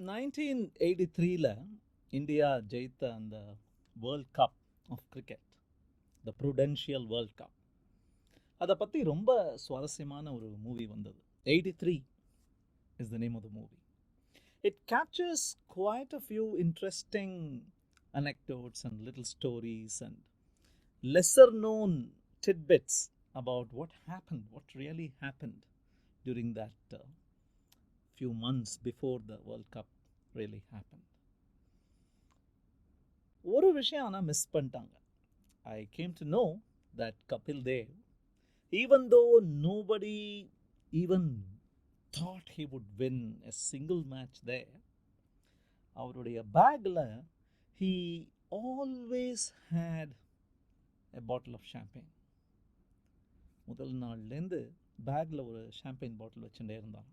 1983ல India ஜெயித்த அந்த world cup of cricket, the Prudential world cup, அதை பற்றி ரொம்ப சுவாரஸ்யமான ஒரு மூவி வந்தது. 83 is the name of the movie. It captures quite a few interesting anecdotes and little stories and lesser known tidbits about what happened, what really happened during that few months before the World Cup really happened. ஒரு விஷயம் ஆனால் miss பண்ணிட்டாங்க. I came to know that Kapil Dev, even though nobody even thought he would win a single match there, அவருடைய பேக்கில் he always had a bottle of champagne. முதல் நாள்லேருந்து பேக்கில் ஒரு ஷாம்பெயின் பாட்டில் வச்சுட்டே இருந்தாங்க.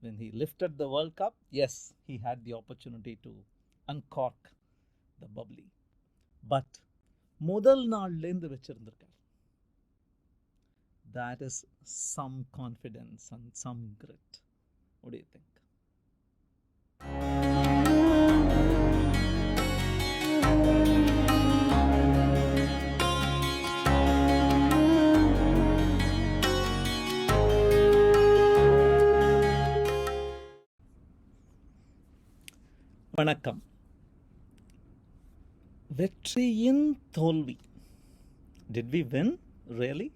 When he lifted the World Cup, yes, he had the opportunity to uncork the bubbly. But முதல் நாள்லேருந்து வச்சிருந்திருக்கார். That is some confidence and some grit. What do you think? வணக்கம். வெற்றியின் தோல்வி. Did we win really,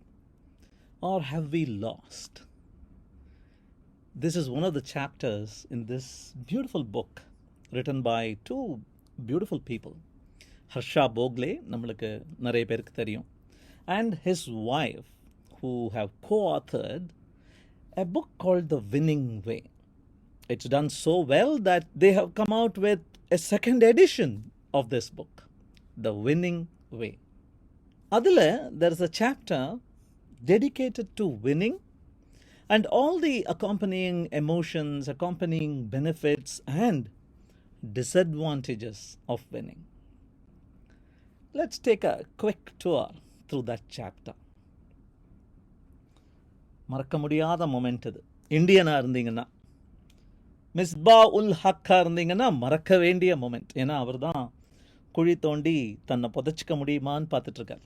or have we lost? This is one of the chapters in this beautiful book written by two beautiful people, Harsha Bhogle, நம்மளுக்கு நிறைய பேருக்கு தெரியும், and his wife, who have co-authored a book called The Winning Way. It's done so well that they have come out with a second edition of this book, The Winning Way. Adile, there is a chapter dedicated to winning and all the accompanying emotions, accompanying benefits and disadvantages of winning. Let's take a quick tour through that chapter. மறக்க முடியாத moment இது. இந்தியனாக இருந்தீங்கன்னா, மிஸ்பா உல் hakka இருந்தீங்கன்னா மறக்க வேண்டிய moment. ஏன்னா அவர் தான் குழி தோண்டி தன்னை புதைச்சிக்க முடியுமான்னு பார்த்துட்ருக்கார்.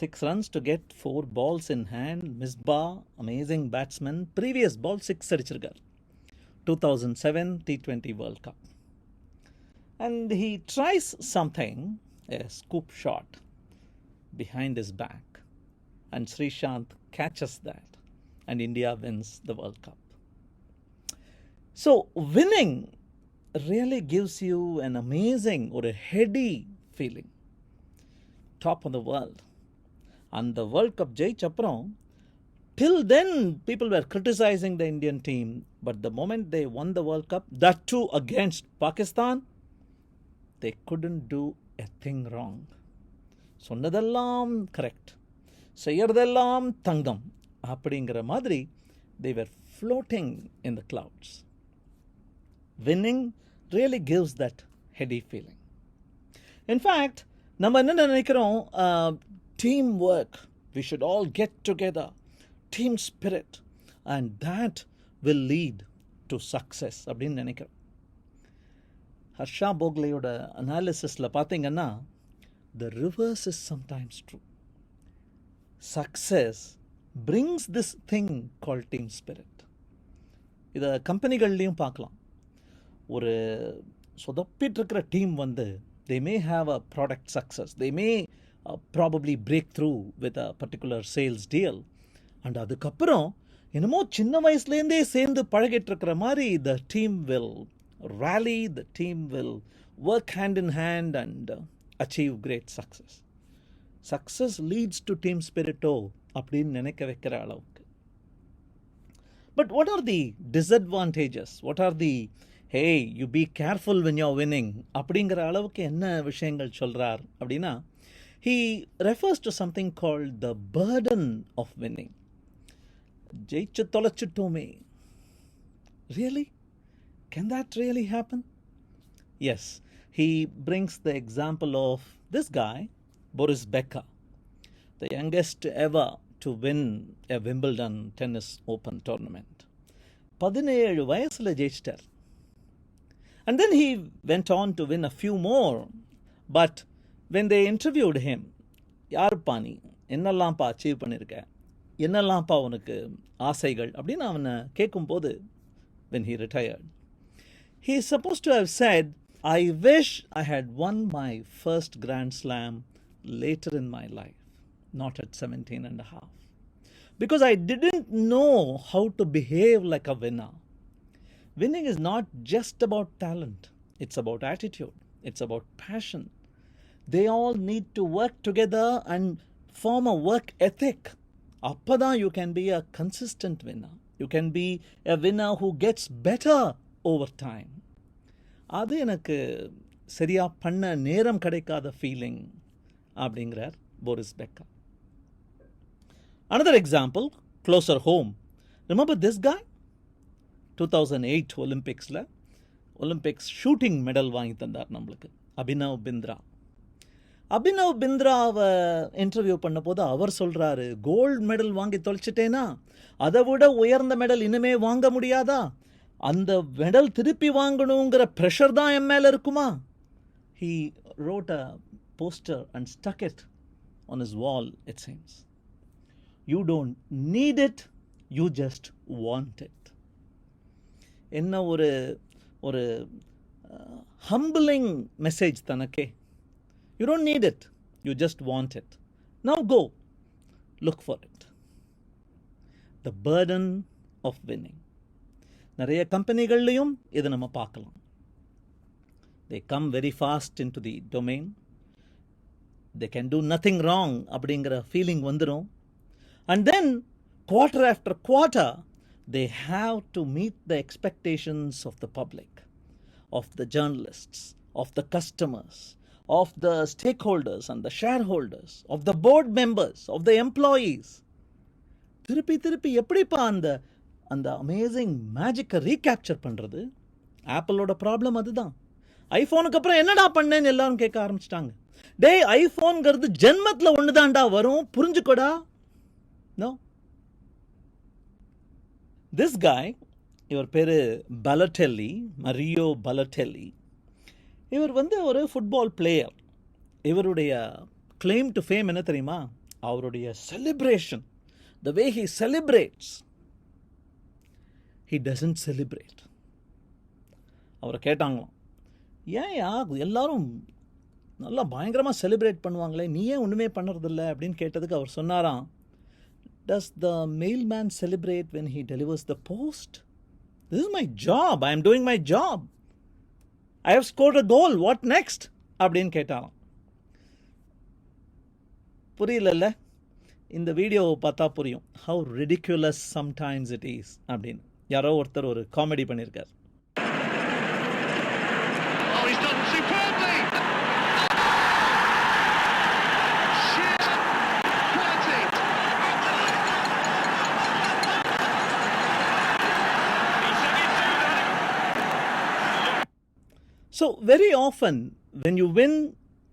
6 runs to get 4 balls in hand. Misbah, amazing batsman, previous ball 6 அடிச்சிருக்கார். 2007 T20 World Cup. And he tries something, a scoop shot behind his back. And Srishant catches that. And India wins the World Cup. So winning really gives you an amazing or a heady feeling. Top of the world. And the World Cup ஜெயிச்சப்புறம், till then people were criticizing the Indian team, but the moment they won the World Cup, that too against Pakistan, they couldn't do a thing wrong. சொன்னதெல்லாம் correct, செய்யறதெல்லாம் தங்கம் அப்படிங்கிற மாதிரி they were floating in the clouds. Winning really gives that heady feeling. In fact, நம்ம என்ன நினைக்கிறோம், teamwork, we should all get together, team spirit, and that will lead to success அப்படின்னு நினைக்கிறோம். ஹர்ஷா போக்லேயோட அனாலிசிஸில் பார்த்தீங்கன்னா, the reverse is sometimes true. Success brings this thing called team spirit. இதை கம்பெனிகள்லையும் பார்க்கலாம். ஒரு சொதப்பிட்டு இருக்கிற டீம் வந்து, they may have a product success, they may probably break through with a particular sales deal, and அதுக்கப்புறம் என்னமோ சின்ன வயசுலேருந்தே சேர்ந்து பழகிட்டு இருக்கிற மாதிரி the team will rally, the team will work hand in hand and achieve great success. Success leads to team spirit அப்படின்னு நினைக்க வைக்கிற அளவுக்கு. But what are the disadvantages? What are the, hey, you be careful when you're winning அப்படிங்கிற அளவுக்கு என்ன விஷயங்கள் சொல்கிறார் அப்படின்னா, he refers to something called the burden of winning. ஜெயிச்சு தொலைச்சிட்டோமே. Really? Can that really happen? Yes. He brings the example of this guy, Boris Becker, the youngest ever to win a Wimbledon Tennis Open tournament. 17 வயசுல ஜெயிச்சிட்டார். And then he went on to win a few more. But when they interviewed him, யாருப்பா நீ, என்னெல்லாம்ப்பா achieve பண்ணியிருக்க, என்னெல்லாம்ப்பா உனக்கு ஆசைகள் அப்படின்னு அவனை கேட்கும்போது, when he retired, he is supposed to have said, I wish I had won my first Grand Slam later in my life, not at 17 and a half. Because I didn't know how to behave like a winner. Winning is not just about talent. It's about attitude. It's about passion. They all need to work together and form a work ethic. Appada you can be a consistent winner. You can be a winner who gets better over time. அது எனக்கு சரியா பண்ண நேரம் கிடைக்காத feeling அப்படிங்கிறார் Boris Pekah. Another example, closer home. Remember this guy? 2008 Olympics shooting medal வாங்கி தந்தார் நம்மளுக்கு, அபினவ் பிந்த்ரா. அபினவ் பிந்த்ராவை இன்டர்வியூ பண்ண போது அவர் சொல்கிறாரு, கோல்டு மெடல் வாங்கி தொலைச்சிட்டேனா அதை விட உயர்ந்த மெடல் இனிமே வாங்க முடியாதா, அந்த மெடல் திருப்பி வாங்கணுங்கிற ப்ரெஷர் தான் என் மேலே இருக்குமா. He wrote a poster and stuck it on his wall, it seems. You don't need it, you just want it. என்ன ஒரு ஒரு humbling message தனக்கே. You don't need it, you just want it. Now go, look for it. The burden of winning. நிறைய கம்பெனிகள்லையும் இதை நம்ம பார்க்கலாம். They come very fast into the domain. They can do nothing wrong அப்படிங்கிற feeling வந்துடும். And then quarter after quarter they have to meet the expectations of the public, of the journalists, of the customers, of the stakeholders and the shareholders, of the board members, of the employees. திருப்பி எப்படிப்பா அந்த amazing மேஜிக்கை recapture பண்ணுறது? ஆப்பிளோட problem அதுதான். ஐஃபோனுக்கு அப்புறம் என்னடா பண்ணேன்னு எல்லாரும் கேட்க ஆரம்பிச்சிட்டாங்க. டேய், ஐஃபோன்கிறது ஜென்மத்தில் ஒன்று தான்டா வரும், புரிஞ்சுக்கோடா. நோ, திஸ் காய், இவர் பேர் பலட்டெல்லி, மரியோ பலட்டெல்லி. இவர் ஒரு ஃபுட்பால் பிளேயர். இவருடைய கிளைம் டு ஃபேம் என்ன தெரியுமா? அவருடைய celebration, the way he celebrates. He doesn't celebrate. அவரை கேட்டாங்களாம், ஏன்யா எல்லாரும் நல்லா பயங்கரமாக செலிப்ரேட் பண்ணுவாங்களே, நீ ஏன் ஒன்றுமே பண்ணுறதில்ல அப்படின்னு கேட்டதுக்கு அவர் சொன்னாராம், Does the mailman celebrate when he delivers the post? This is my job. I am doing my job. I have scored a goal. What next? அப்படின்னு கேட்டாராம். புரியல, இந்த வீடியோவை பார்த்தா புரியும் how ridiculous sometimes it is அப்படின்னு. யாரோ ஒருத்தர் ஒரு காமெடி பண்ணியிருக்கார். So very often when you win,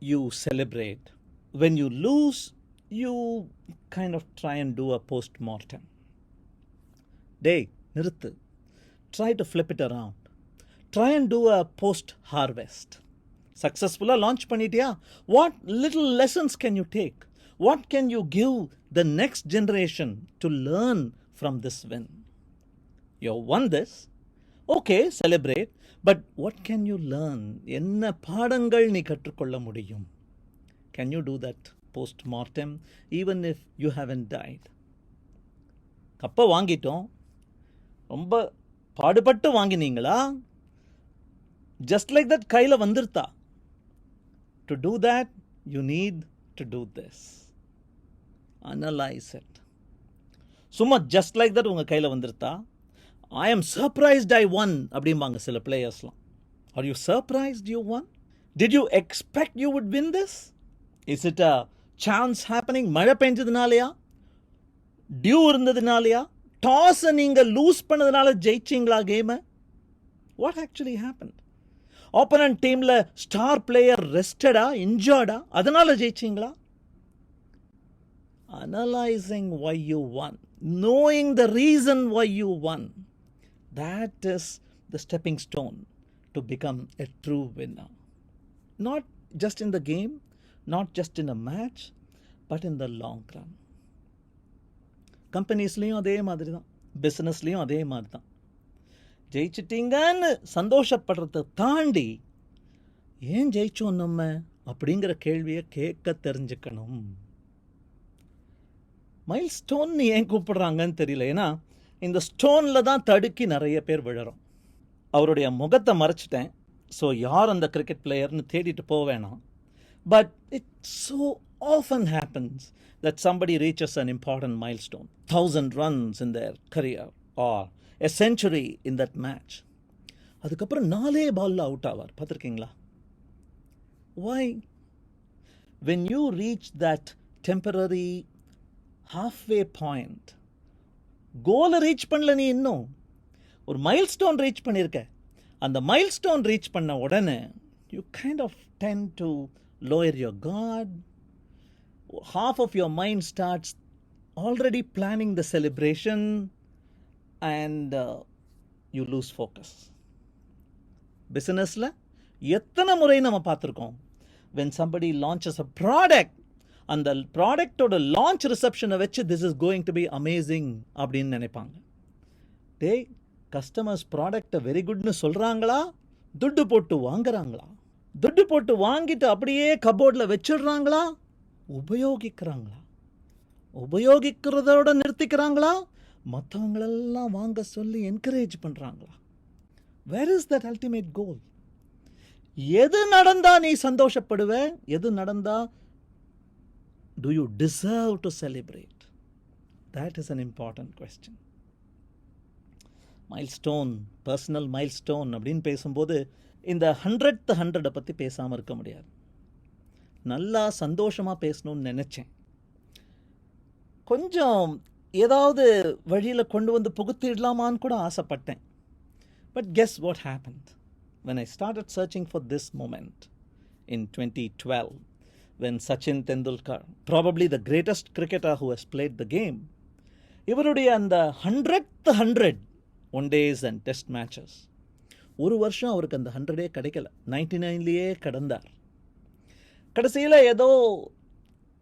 you celebrate. When you lose, you kind of try and do a post-mortem. Day, niruthu. Try to flip it around. Try and do a post-harvest. Successfully launch pannitiya? What little lessons can you take? What can you give the next generation to learn from this win? You won this. Okay, celebrate. But what can you learn? என்ன பாடங்கள் நீ கற்றுக்கொள்ள முடியும்? Can you do that post-mortem even if you haven't died? கப்பை வாங்கிட்டோம், ரொம்ப பாடுபட்டு வாங்கினீங்களா? Just like that கையில் வந்துருத்தா? To do that you need to do this. Analyse it. சும்மா ஜஸ்ட் லைக் தட் உங்கள் கையில் வந்துருத்தா? I am surprised I won அப்படிம்பாங்க சில பிளேயர்ஸ்லாம். Are you surprised you won? Did you expect you would win this? Is it a chance happening? மழை பெஞ்சதுனாலயா? Due இருந்ததுனாலயா? டாஸை நீங்கள் loose பண்ணதுனால ஜெயிச்சிங்களா கேமை? What actually happened? Opponent டீமில் star player ரெஸ்டடா, இன்ஜர்டா, அதனால ஜெயிச்சிங்களா? Analyzing why you won, knowing the reason why you won, That is the stepping stone to become a true winner. Not just in the game, not just in a match, but in the long run. கம்பெனிஸ்லேயும் அதே மாதிரி தான், பிஸ்னஸ்லேயும் அதே மாதிரி தான். ஜெயிச்சிட்டிங்கன்னு சந்தோஷப்படுறதை தாண்டி ஏன் ஜெயிச்சோம் நம்ம அப்படிங்கிற கேள்வியை கேட்க தெரிஞ்சுக்கணும். மைல் ஸ்டோன்னு ஏன் கூப்பிடுறாங்கன்னு தெரியல. ஏன்னா இந்த ஸ்டோனில் தான் தடுக்கி நிறைய பேர் விழறோம். அவருடைய முகத்தை மறைச்சிட்டேன், ஸோ யார் அந்த கிரிக்கெட் பிளேயர்னு தேடிட்டு போக வேணாம். But it so often happens that somebody reaches an important milestone, 1,000 runs in their career or a century in that match. அதுக்கப்புறம் 4 பால்ல அவுட் ஆவார், பார்த்துருக்கீங்களா? Why? When you reach that temporary halfway point, கோலை reach பண்ணல, நீ இன்னும் ஒரு milestone reach பண்ணியிருக்க. அந்த மைல்ஸ்டோன் ரீச் பண்ண உடனே you kind of tend to lower your guard. Half of your mind starts already planning the celebration and you lose focus. Businessல எத்தனை முறை நம்ம பார்த்துருக்கோம், when somebody launches a product, அந்த ப்ராடக்டோட லான்ச் ரிசப்ஷனை வச்சு this is going to be amazing அப்படின்னு நினைப்பாங்க. டேய், கஸ்டமர்ஸ் ப்ராடக்டை வெரி குட்னு சொல்கிறாங்களா, துட்டு போட்டு வாங்குறாங்களா? துட்டு போட்டு வாங்கிட்டு அப்படியே கபோர்டில் வச்சிடுறாங்களா, உபயோகிக்கிறாங்களா? உபயோகிக்கிறதோட நிறுத்திக்கிறாங்களா, மற்றவங்களெல்லாம் வாங்க சொல்லி என்கரேஜ் பண்ணுறாங்களா? Where is that ultimate goal? எது நடந்தா நீ சந்தோஷப்படுவ? எது நடந்தா do you deserve to celebrate? That is an important question. Milestone, personal milestone அப்படின்னு பேசும்போது இந்த 100th 100 பற்றி பேசாமல் இருக்க முடியாது. நல்லா சந்தோஷமாக பேசணும்னு நினச்சேன். கொஞ்சம் ஏதாவது வழியில் கொண்டு வந்து புகுத்திடலாமான்னு கூட ஆசைப்பட்டேன். But guess what happened when I started searching for this moment in 2012, when Sachin Tendulkar, probably the greatest cricketer who has played the game, இவருடைய அந்த 100th 100 one days and test matches, ஒரு வருஷம் அவருக்கு அந்த 100 கிடைக்கல, 99லேயே கடந்தார். கடைசியில் ஏதோ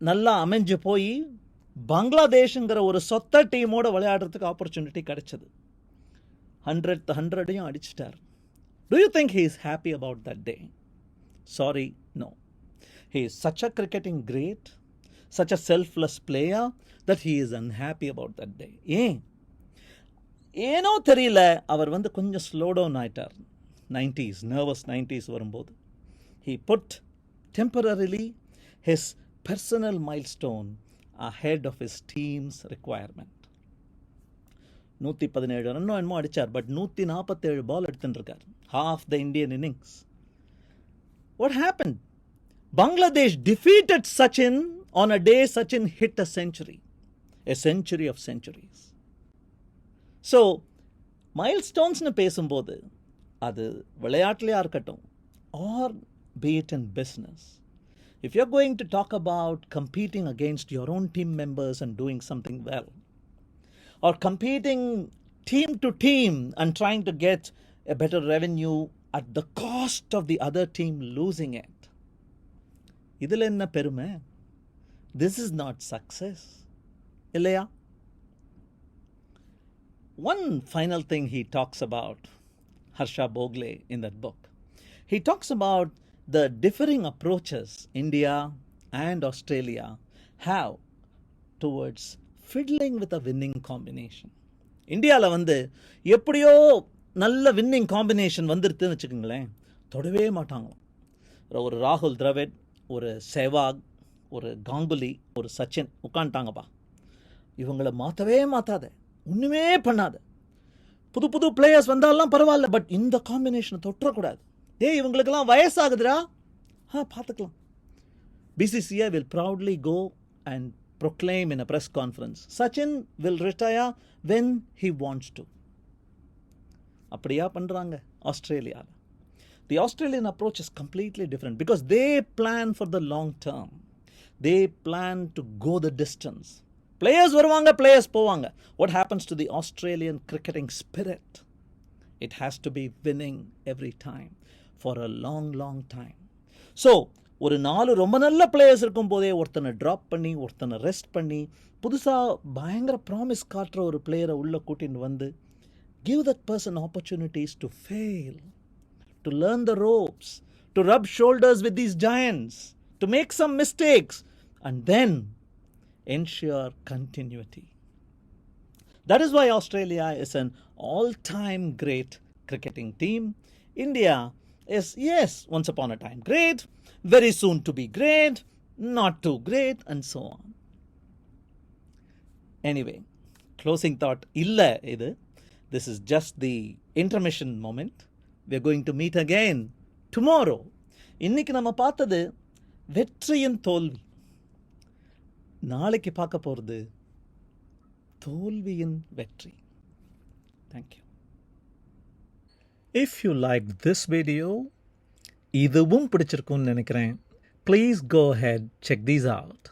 நல்லா அமைஞ்சு போய் பங்களாதேஷுங்கிற ஒரு சொத்த டீமோட விளையாடுறதுக்கு ஆப்பர்ச்சுனிட்டி கிடைச்சது. 100th 100 அடிச்சிட்டார். Do you think he is happy about that day? Sorry, no. He is such a cricketing great, such a selfless player that he is unhappy about that day. ஏனோ தெரியல, அவர் கொஞ்சம் ஸ்லோ டவுன் ஆயிட்டார். 90s, nervous 90s வரும்போது he put temporarily his personal milestone ahead of his team's requirement. 117 ரன்னோ என்னமோ அடித்தார், but 147 ball எடுத்துட்டுருக்கார், half the Indian innings. What happened? Bangladesh defeated Sachin on a day Sachin hit a century of centuries. So, milestonesனு பேசும்போது அது விளையாட்டுலையாக இருக்கட்டும், or be it in business, if you're going to talk about competing against your own team members and doing something well, or competing team to team and trying to get a better revenue at the cost of the other team losing it, இதில் என்ன பெருமை? This is not success, இல்லையா? One final thing he talks about, Harsha Bogle, in that book, he talks about the differing approaches India and Australia have towards fiddling with a winning combination. இந்தியாவில் எப்படியோ நல்ல winning combination வந்துருதுன்னு வச்சுக்கோங்களேன், தொடவே மாட்டாங்களாம். ஒரு ராகுல் திராவிட், ஒரு செவாக், ஒரு காங்குலி, ஒரு சச்சின் உட்காந்துட்டாங்கப்பா, இவங்களை மாற்றாத, ஒன்றுமே பண்ணாத, புது புது பிளேயர்ஸ் வந்தாலும் பரவாயில்ல, பட் இந்த காம்பினேஷனை தொற்றக்கூடாது. இவங்களுக்கெல்லாம் வயசாகுதுடா, பார்த்துக்கலாம். BCCI will proudly go and proclaim in a press conference, Sachin will retire when he wants to. அப்படியா பண்ணுறாங்க ஆஸ்திரேலியாவில். The Australian approach is completely different because they plan for the long term. They plan to go the distance. Players வருவாங்க, players போவாங்க. What happens to the Australian cricketing spirit? It has to be winning every time for a long, long time. So ஒரு 4 ரொம்ப நல்ல players இருக்கும் போதே ஒருத்தனை drop பண்ணி ஒருத்தனை ரெஸ்ட் பண்ணி புதுசாக பயங்கர ப்ராமிஸ் காட்டுற ஒரு பிளேயரை உள்ளே கூட்டின்னு வந்து give that person opportunities to fail, to learn the ropes, to rub shoulders with these giants, to make some mistakes, and then ensure continuity. That is why Australia is an all-time great cricketing team. India is, yes, once upon a time great, very soon to be great, not too great, and so on. Anyway, closing thought illa idu. This is just the intermission moment. We are going to meet again tomorrow. இன்னைக்கு நம்ம பார்த்தது வெற்றியின் தோல்வி. நாளைக்கு பார்க்க போகிறது தோல்வியின் வெற்றி. Thank you. If you liked this video, இதுவும் பிடிச்சிருக்கும்னு நினைக்கிறேன். Please go ahead, check these out.